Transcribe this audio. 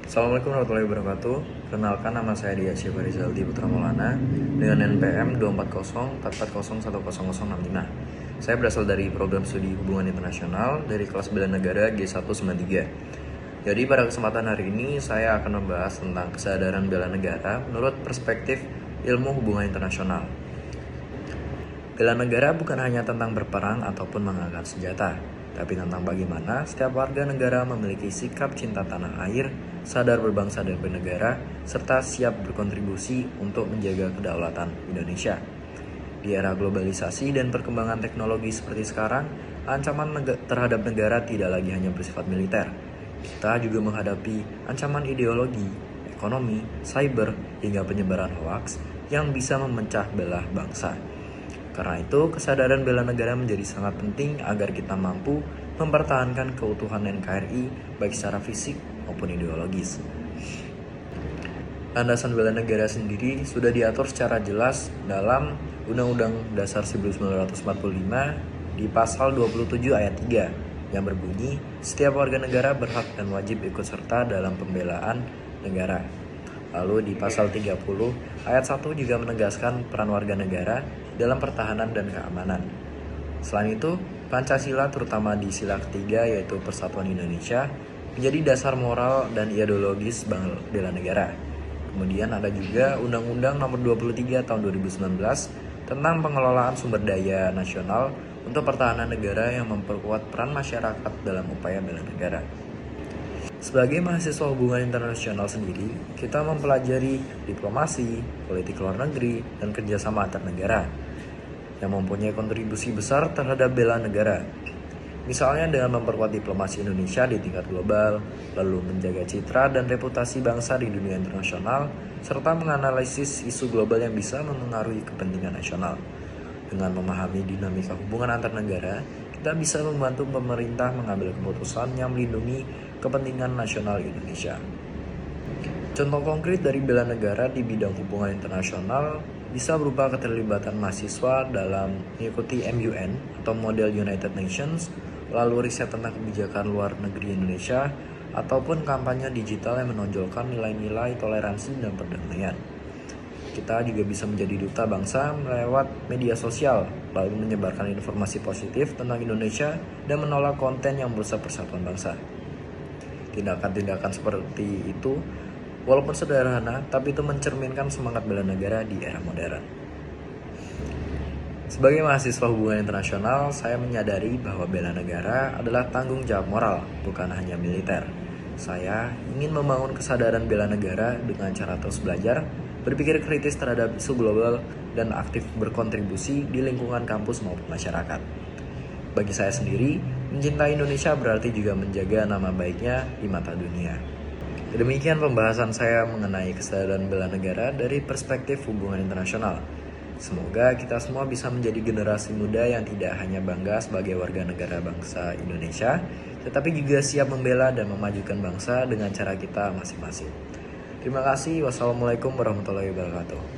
Assalamualaikum warahmatullahi wabarakatuh. Kenalkan, nama saya Dia Syifa Rizaldi Putra Maulana dengan NPM 24044010065. Saya berasal dari program studi hubungan internasional dari kelas bela negara G193. Jadi pada kesempatan hari ini saya akan membahas tentang kesadaran bela negara menurut perspektif ilmu hubungan internasional. Bela negara bukan hanya tentang berperang ataupun mengangkat senjata, tapi tentang bagaimana setiap warga negara memiliki sikap cinta tanah air, sadar berbangsa dan bernegara, serta siap berkontribusi untuk menjaga kedaulatan Indonesia. Di era globalisasi dan perkembangan teknologi seperti sekarang, ancaman terhadap negara tidak lagi hanya bersifat militer. Kita juga menghadapi ancaman ideologi, ekonomi, cyber, hingga penyebaran hoaks yang bisa memecah belah bangsa. Karena itu, kesadaran bela negara menjadi sangat penting agar kita mampu mempertahankan keutuhan NKRI baik secara fisik maupun ideologis. Landasan bela negara sendiri sudah diatur secara jelas dalam Undang-Undang Dasar 1945 di pasal 27 ayat 3 yang berbunyi, setiap warga negara berhak dan wajib ikut serta dalam pembelaan negara. Lalu di pasal 30 ayat 1 juga menegaskan peran warga negara dalam pertahanan dan keamanan. Selain itu, Pancasila terutama di sila ketiga yaitu Persatuan Indonesia menjadi dasar moral dan ideologis bela negara. Kemudian ada juga Undang-Undang Nomor 23 Tahun 2019 tentang pengelolaan sumber daya nasional untuk pertahanan negara yang memperkuat peran masyarakat dalam upaya bela negara. Sebagai mahasiswa hubungan internasional sendiri, kita mempelajari diplomasi, politik luar negeri, dan kerjasama antar negara yang mempunyai kontribusi besar terhadap bela negara. Misalnya dengan memperkuat diplomasi Indonesia di tingkat global, lalu menjaga citra dan reputasi bangsa di dunia internasional, serta menganalisis isu global yang bisa memengaruhi kepentingan nasional. Dengan memahami dinamika hubungan antar negara, kita bisa membantu pemerintah mengambil keputusan yang melindungi kepentingan nasional Indonesia. Contoh konkret dari bela negara di bidang hubungan internasional bisa berupa keterlibatan mahasiswa dalam mengikuti MUN atau Model United Nations, lalu riset tentang kebijakan luar negeri Indonesia, ataupun kampanye digital yang menonjolkan nilai-nilai toleransi dan perdamaian. Kita juga bisa menjadi duta bangsa lewat media sosial, lalu menyebarkan informasi positif tentang Indonesia dan menolak konten yang merusak persatuan bangsa. Tindakan-tindakan seperti itu, walaupun sederhana, tapi itu mencerminkan semangat bela negara di era modern. Sebagai mahasiswa hubungan internasional, saya menyadari bahwa bela negara adalah tanggung jawab moral, bukan hanya militer. Saya ingin membangun kesadaran bela negara dengan cara terus belajar, berpikir kritis terhadap isu global, dan aktif berkontribusi di lingkungan kampus maupun masyarakat. Bagi saya sendiri, mencintai Indonesia berarti juga menjaga nama baiknya di mata dunia. Demikian pembahasan saya mengenai kesadaran bela negara dari perspektif hubungan internasional. Semoga kita semua bisa menjadi generasi muda yang tidak hanya bangga sebagai warga negara bangsa Indonesia, tetapi juga siap membela dan memajukan bangsa dengan cara kita masing-masing. Terima kasih. Wassalamualaikum warahmatullahi wabarakatuh.